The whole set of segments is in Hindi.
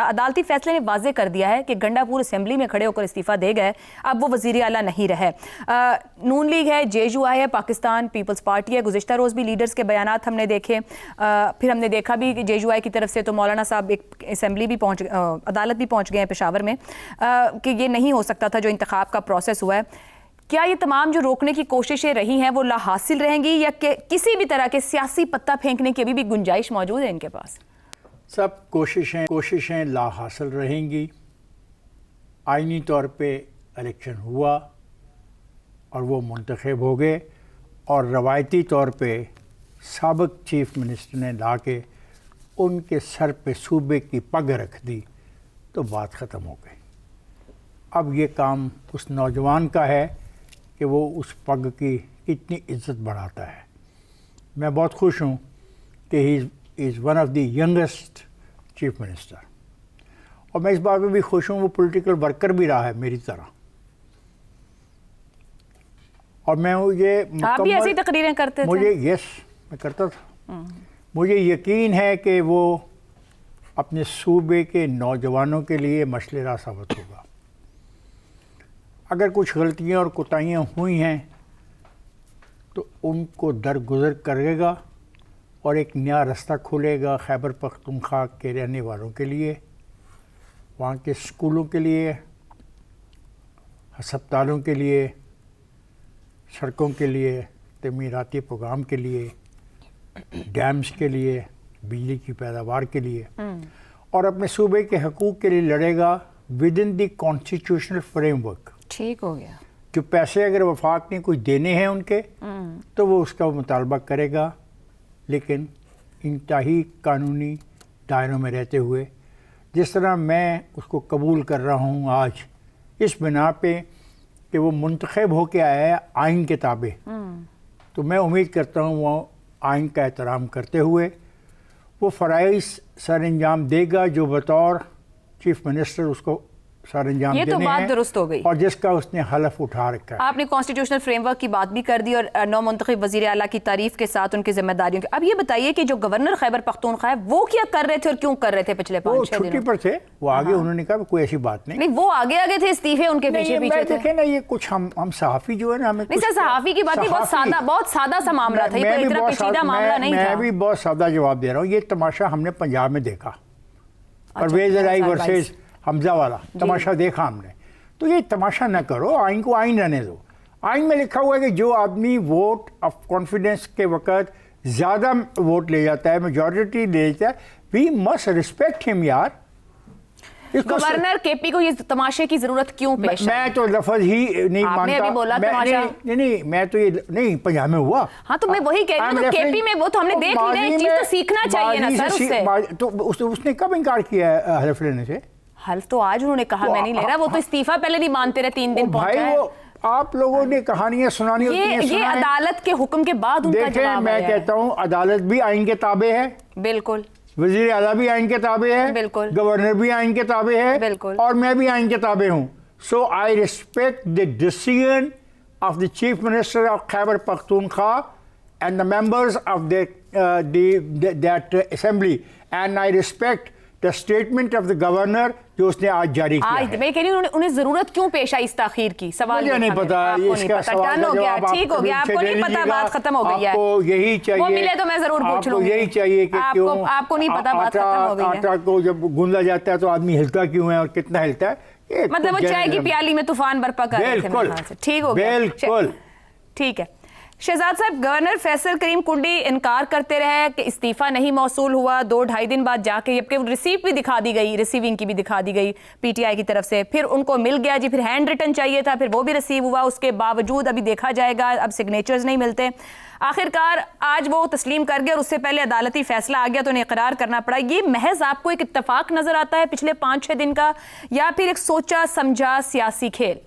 अदालती फैसले ने वाजे कर दिया है कि गंडापुर असेंबली में खड़े होकर इस्तीफा दे गए, अब वो वजीर आला नहीं रहे। नून लीग है, JUI है, पाकिस्तान पीपल्स पार्टी है। गुज़िश्ता रोज़ भी लीडर्स के बयानात हमने देखे, फिर हमने देखा भी कि JUI की तरफ से तो मौलाना साहब एक असेंबली भी अदालत भी पहुँच गए हैं पेशावर में कि ये नहीं हो सकता था जो इंतखाब का प्रोसेस हुआ है। क्या ये तमाम जो रोकने की कोशिशें रही हैं वो ला हासिल रहेंगी या किसी भी तरह के सियासी पत्ता फेंकने की अभी भी गुंजाइश मौजूद है इनके पास? सब कोशिशें ला हासिल रहेंगी। आईनी तौर पे इलेक्शन हुआ और वो मुंतखब हो गए और रवायती तौर पे साबिक चीफ मिनिस्टर ने ला के उनके सर पे सूबे की पग रख दी तो बात ख़त्म हो गई। अब ये काम उस नौजवान का है कि वो उस पग की इतनी इज्जत बढ़ाता है। मैं बहुत खुश हूँ कि he is one of the youngest chief minister, और मैं इस बात में भी खुश हूँ वो पॉलिटिकल वर्कर भी रहा है मेरी तरह। और मैं ये आप भी ऐसी तकरीरें करते थे? मैं करता था। मुझे यकीन है कि वो अपने सूबे के नौजवानों के लिए मशलेरा साबित होगा। अगर कुछ गलतियाँ और कोताहियाँ हुई हैं तो उनको दरगुजर करेगा और एक नया रास्ता खोलेगा खैबर पख्तूनख्वा के रहने वालों के लिए, वहाँ के स्कूलों के लिए, अस्पतालों के लिए, सड़कों के लिए, तमीराती प्रोग्राम के लिए, डैम्स के लिए, बिजली की पैदावार के लिए, और अपने सूबे के हकूक़ के लिए लड़ेगा with in the constitutional framework. ठीक हो गया। जो पैसे अगर वफाक ने कुछ देने हैं उनके तो वो उसका मुतालबा करेगा, लेकिन इंतहाई कानूनी दायरों में रहते हुए। जिस तरह मैं उसको कबूल कर रहा हूँ आज इस बिना पे कि वो मुंतखब होके आया है आइन के ताबे, तो मैं उम्मीद करता हूँ वो आइन का एहतराम करते हुए वो फ़राइज़ सर अंजाम देगा जो बतौर चीफ मिनिस्टर उसको सर अंजाम ये तो बात दुरुस्त हो गई और जिसका उसने हलफ उठा रखा है। आपने कॉन्स्टिट्यूशनल फ्रेमवर्क की बात भी कर दी और नौ मुंतखब वज़ीर आला की तारीफ के साथ उनकी जिम्मेदारियों की। अब ये बताइए कि जो गवर्नर खैबर पख्तूनख्वा है वो क्या कर रहे थे और क्यों कर रहे थे पिछले 5-6 दिनों? छुट्टी पर थे वो आगे। उन्होंने कहा कोई ऐसी बात नहीं। वो आगे आगे थे, इस्तीफे उनके पीछे पीछे थे। देखे ना, ये कुछ हम सहाफ़ी जो है ना, हमें नहीं सर, सहाफ़ी की बात नहीं, बहुत सादा सा मामला था, ये कोई इतना पेचीदा मामला नहीं था। मैं भी बहुत सादा जवाब दे रहा हूँ। ये तमाशा हमने पंजाब में देखा, परवेज़ इलाही वर्सेस हमजा वाला तमाशा देखा हमने। तो ये तमाशा ना करो, आइन को आइन रहने दो। आइन में लिखा हुआ है कि जो आदमी वोट ऑफ कॉन्फिडेंस के वक़्त ज़्यादा वोट ले जाता है, मेजॉरिटी ले जाता है, वी मस्ट रिस्पेक्ट हिम यार। गवर्नर KP को ये तमाशे की जरूरत क्यों पेश है? मैं तो लफ्ज़ ही नहीं मानता। अभी बोला तमाशा। नहीं, मैं तो ये नहीं, पंजाब में हुआ। हाँ तो मैं वही कह रही हूँ, तो KP में वो तो हमने देख लिया, एक चीज़ तो सीखना चाहिए ना सर उससे। तो उसने कब इनकार किया है हल्फ लेने से? हल्फ तो आज उन्होंने कहा मैं नहीं ले रहा। वो तो इस्तीफा पहले नहीं मानते रहे, 3 दिन पहुंचा है। आप लोगों ने कहानियां सुनानी होती हैं। ये अदालत के हुक्म के बाद उनका जवाब है। मैं कहता हूँ अदालत भी आइन के ताबे है, बिल्कुल। वजीर आला भी आइन के ताबे है, बिल्कुल। गवर्नर भी आइन के ताबे है, बिल्कुल। और मैं भी आइन के ताबे हूँ। So I respect the decision of the chief minister of Khyber Pakhtunkhwa and the members of that assembly, and I respect the statement of the governor जो उसने आज जारी किया है। मैं कह रही हूँ उन्हें जरूरत क्यों पेश आई इस ताखीर की? सवाल मुझे नहीं पता, इसका सवाल हो गया, ठीक हो गया, आपको नहीं पता, बात खत्म हो गई है। आपको यही चाहिए, वो मिले तो मैं जरूर पूछ लूंगी। यही चाहिए कि क्यों आपको नहीं पता, बात खत्म हो गई है। आटा को जब गूंदा जाता है तो आदमी हिलता क्यों है और कितना हिलता है, मतलब वो चाय की प्याली में तूफान बरपा कर रहे थे। ठीक हो गया, बिल्कुल ठीक है। शहजाद साहब, गवर्नर फैसल करीम कुंडी इनकार करते रहे कि इस्तीफा नहीं मौसूल हुआ। 2-2.5 दिन बाद जाके जबकि रिसीप्ट भी दिखा दी गई, रिसीविंग की भी दिखा दी गई PTI की तरफ से, फिर उनको मिल गया जी, फिर हैंड रिटन चाहिए था, फिर वो भी रिसीव हुआ। उसके बावजूद अभी देखा जाएगा, अब सिग्नेचर्स नहीं मिलते। आखिरकार आज वो तस्लीम कर गए और उससे पहले अदालती फैसला आ गया तो उन्हें इकरार करना पड़ा। ये महज आपको एक इत्तेफाक नजर आता है पिछले 5-6 दिन का, या फिर एक सोचा समझा सियासी खेल?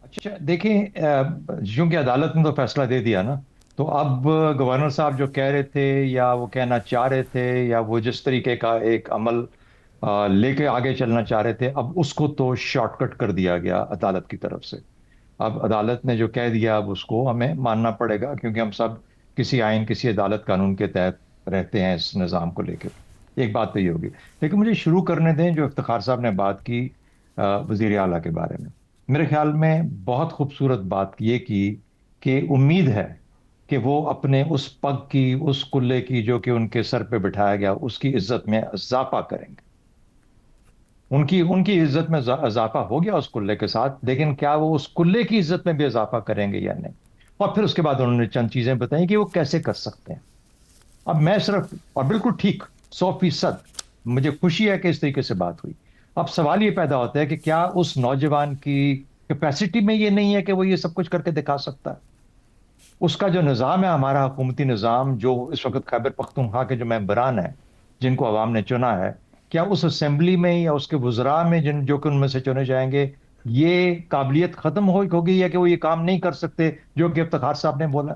अच्छा देखिए, क्योंकि अदालत ने तो फैसला दे दिया ना, तो अब गवर्नर साहब जो कह रहे थे या वो कहना चाह रहे थे या वो जिस तरीके का एक अमल लेके आगे चलना चाह रहे थे, अब उसको तो शॉर्टकट कर दिया गया अदालत की तरफ से। अब अदालत ने जो कह दिया अब उसको हमें मानना पड़ेगा, क्योंकि हम सब किसी आइन, किसी अदालत कानून के तहत रहते हैं इस निज़ाम को लेकर। एक बात तो ये होगी। लेकिन मुझे शुरू करने दें, जो इफ्तिखार साहब ने बात की वजीर आला के बारे में, मेरे ख्याल में बहुत खूबसूरत बात ये की कि उम्मीद है कि वो अपने उस पग की, उस कुल्ले की जो कि उनके सर पे बिठाया गया, उसकी इज्जत में इजाफा करेंगे। उनकी उनकी इज्जत में इजाफा हो गया उस कुल्ले के साथ, लेकिन क्या वो उस कुल्ले की इज्जत में भी इजाफा करेंगे या नहीं? और फिर उसके बाद उन्होंने चंद चीजें बताई कि वो कैसे कर सकते हैं। अब मैं सिर्फ, और बिल्कुल ठीक, 100% मुझे खुशी है कि इस तरीके से बात हुई। अब सवाल ये पैदा होता है कि क्या उस नौजवान की कैपेसिटी में ये नहीं है कि वो ये सब कुछ करके दिखा सकता है? उसका जो निज़ाम है, हमारा हुकूमती निज़ाम, जो इस वक्त खैबर पख्तूनख्वा के जो मेंबरान हैं जिनको अवाम ने चुना है, क्या उस असेंबली में या उसके वुज़रा में जिन जो कि उनमें से चुने जाएंगे, ये काबिलियत ख़त्म हो गई है कि वो ये काम नहीं कर सकते जो कि इफ्तिखार साहब ने बोला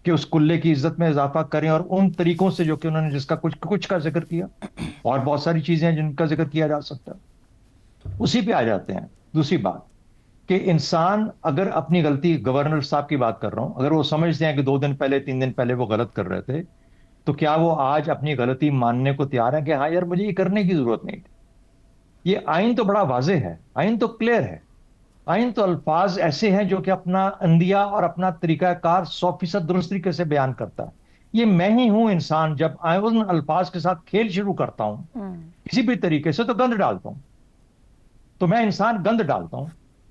कि उस कुल्ले की इज्जत में इजाफा करें, और उन तरीकों से जो कि उन्होंने, जिसका कुछ कुछ का जिक्र किया, और बहुत सारी चीजें हैं जिनका जिक्र किया जा सकता है। उसी पे आ जाते हैं। दूसरी बात कि इंसान अगर अपनी गलती, गवर्नर साहब की बात कर रहा हूं, अगर वो समझते हैं कि 2 दिन पहले, 3 दिन पहले वो गलत कर रहे थे, तो क्या वो आज अपनी गलती मानने को तैयार है कि हाँ यार, मुझे ये करने की जरूरत नहीं थी? ये आइन तो बड़ा वाज़ेह है, आइन तो क्लियर है, आइन तो अल्फाज ऐसे हैं जो कि अपना अंदिया और अपना तरीकाकार 100% दुरुस्त तरीके से बयान करता है। ये मैं ही हूं इंसान, जब उन अल्फाज के साथ खेल शुरू करता हूं किसी भी तरीके से, तो गंद डालता हूं, तो मैं इंसान गंद डालता हूं।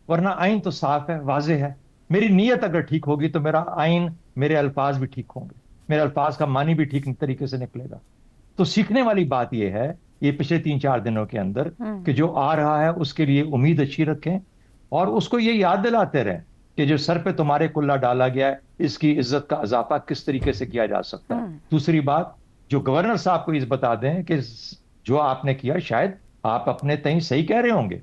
वरना आइन तो साफ है, वाज़ेह है। मेरी नीयत अगर ठीक होगी तो मेरा आइन, मेरे अल्फाज भी ठीक होंगे, मेरे अल्फाज का मानी भी ठीक तरीके से निकलेगा। तो सीखने वाली बात यह है, ये पिछले 3-4 दिनों के अंदर, कि जो आ रहा है उसके लिए उम्मीद अच्छी रखें, और उसको ये याद दिलाते रहें कि जो सर पे तुम्हारे कुल्ला डाला गया है, इसकी इज्जत का इजाफा किस तरीके से किया जा सकता है। दूसरी बात, जो गवर्नर साहब को इस बता दें कि जो आपने किया, शायद आप अपने तय सही कह रहे होंगे,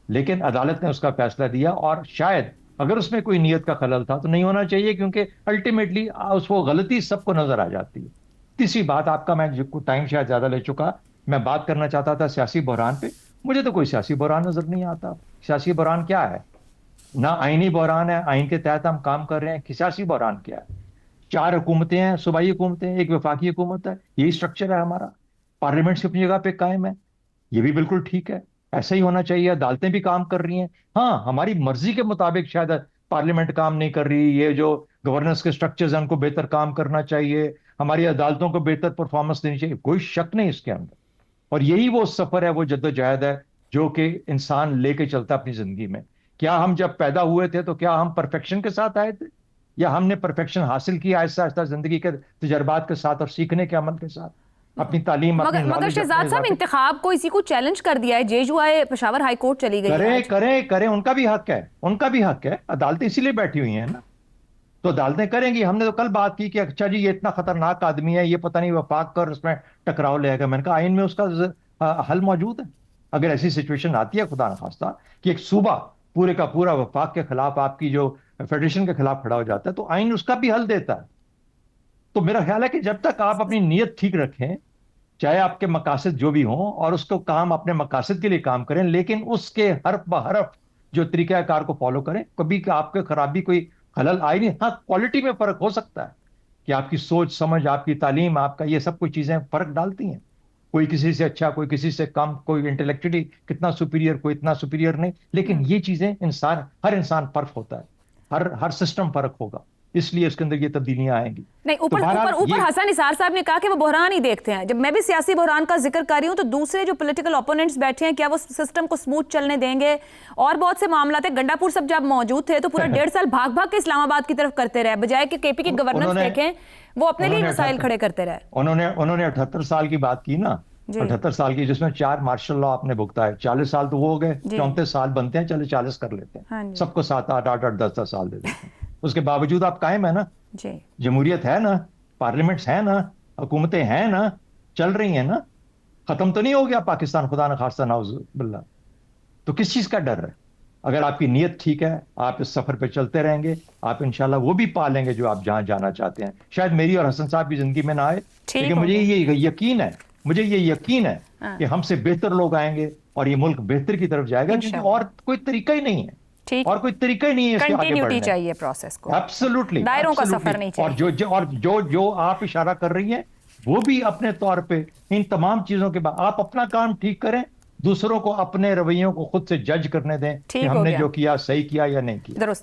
लेकिन अदालत ने उसका फैसला दिया, और शायद अगर उसमें कोई नीयत का खलल था तो नहीं होना चाहिए, क्योंकि अल्टीमेटली उस वो गलती सबको नजर आ जाती है। तीसरी बात, आपका मैं टाइम शायद ज्यादा ले चुका, मैं बात करना चाहता था सियासी बहरान पे। मुझे तो कोई सियासी बहरान नजर नहीं आता। सियासी बहरान क्या है? ना आईनी बहरान है, आइन के तहत हम काम कर रहे हैं, कि सियासी बहरान क्या है? 4 हुकूमतें हैं, सूबाई हुकूमतें, एक वफाकी हुकूमत है, यही स्ट्रक्चर है हमारा। पार्लियामेंट से अपनी जगह पे कायम है, ये भी बिल्कुल ठीक है, ऐसा ही होना चाहिए। अदालतें भी काम कर रही हैं। हाँ, हमारी मर्जी के मुताबिक शायद पार्लियामेंट काम नहीं कर रही, ये जो गवर्नेंस के स्ट्रक्चर्स हैं उनको बेहतर काम करना चाहिए, हमारी अदालतों को बेहतर परफॉर्मेंस देनी चाहिए, कोई शक नहीं इसके अंदर। और यही वो सफर है, वो जद्दोजहद है जो कि इंसान लेके चलता है अपनी जिंदगी में। क्या हम जब पैदा हुए थे तो क्या हम परफेक्शन के साथ आए थे, या हमने परफेक्शन हासिल किया आहिस्ता आहिस्ता जिंदगी के तजर्बात के साथ और सीखने के अमल के साथ, अपनी तालीम, अपनी मगर नॉलेज। शहजाद साहब, इंतखाब को इसी को चैलेंज कर दिया है, जेजुआए पेशावर हाई कोर्ट चली गई है। करें, उनका भी हक है, उनका भी हक है। अदालतें इसीलिए बैठी हुई हैं ना, तो अदालतें करेंगी। हमने तो कल बात की कि अच्छा जी, ये इतना खतरनाक आदमी है, ये पता नहीं वफाक कर उसमें टकराव लेगा। मैंने कहा आइन में उसका हल मौजूद है। अगर ऐसी सिचुएशन आती है, खुदा न खास्ता, कि एक सूबा पूरे का पूरा वफाक के खिलाफ, आपकी जो फेडरेशन के खिलाफ खड़ा हो जाता है, तो आइन उसका भी हल देता है। तो मेरा ख्याल है कि जब तक आप अपनी नीयत ठीक रखें, चाहे आपके मकासद जो भी हों, और उसको काम अपने मकासद के लिए काम करें, लेकिन उसके हरफ ब हरफ जो तरीकाकार को फॉलो करें, कभी आपके खराबी कोई खलल आई नहीं। हाँ, क्वालिटी में फर्क हो सकता है कि आपकी सोच समझ, आपकी तालीम, आपका ये सब कुछ चीजें फर्क डालती हैं। कोई किसी से अच्छा, कोई किसी से कम, कोई इंटेलेक्चुअली कितना सुपीरियर, कोई इतना सुपीरियर नहीं, लेकिन ये चीजें हर इंसान फर्क होता है, हर सिस्टम फर्क होगा, इसलिए इसके अंदर ये तब्दीलियां आएंगी। नहीं, ऊपर हसन निसार साहब ने कहा कि वो बहरान ही देखते हैं। जब मैं भी सियासी बहरान का जिक्र कर रही हूं, तो दूसरे जो पॉलिटिकल ओपोनेंट्स बैठे हैं, क्या वो सिस्टम को स्मूथ चलने देंगे? और बहुत से मामला थे। गंडापुर सब जब मौजूद थे तो पूरा 1.5 साल भाग भाग के इस्लामाबाद की तरफ करते रहे, बजाय कि केपी की गवर्नेंस देखें, वो अपने लिए मसाइल खड़े करते रहे। उन्होंने 78 साल की बात की ना, 78 साल की, जिसमें 4 मार्शल लॉ आपने भुगता है। 40 साल तो वो हो गए, 34 साल बनते हैं, चलो 40 कर लेते हैं, सबको 7, 8, 8, 10 साल दे देते हैं। उसके बावजूद आप कायम है ना, जमहूरियत है ना, पार्लियामेंट्स है ना, हुकूमतें हैं ना, चल रही हैं ना, खत्म तो नहीं हो गया पाकिस्तान, खुदा न खास्ता नाउजुबिल्लाह। तो किस चीज का डर है? अगर आपकी नीयत ठीक है, आप इस सफर पे चलते रहेंगे, आप इंशाल्लाह वो भी पा लेंगे जो आप जहां जाना चाहते हैं। शायद मेरी और हसन साहब की जिंदगी में ना आए, लेकिन मुझे ये यकीन है कि हमसे बेहतर लोग आएंगे और ये मुल्क बेहतर की तरफ जाएगा, क्योंकि और कोई तरीका ही नहीं है। और कोई तरीका ही नहीं है इसके आगे बढ़ने का। चाहिए प्रोसेस को, एब्सोल्युटली, दायरों का सफर नहीं चाहिए। और जो आप इशारा कर रही हैं, वो भी अपने तौर पे इन तमाम चीजों के बाद आप अपना काम ठीक करें, दूसरों को अपने रवैयों को खुद से जज करने दें कि ठीक हो हमने गया। जो किया सही किया या नहीं किया। दुरुस्त।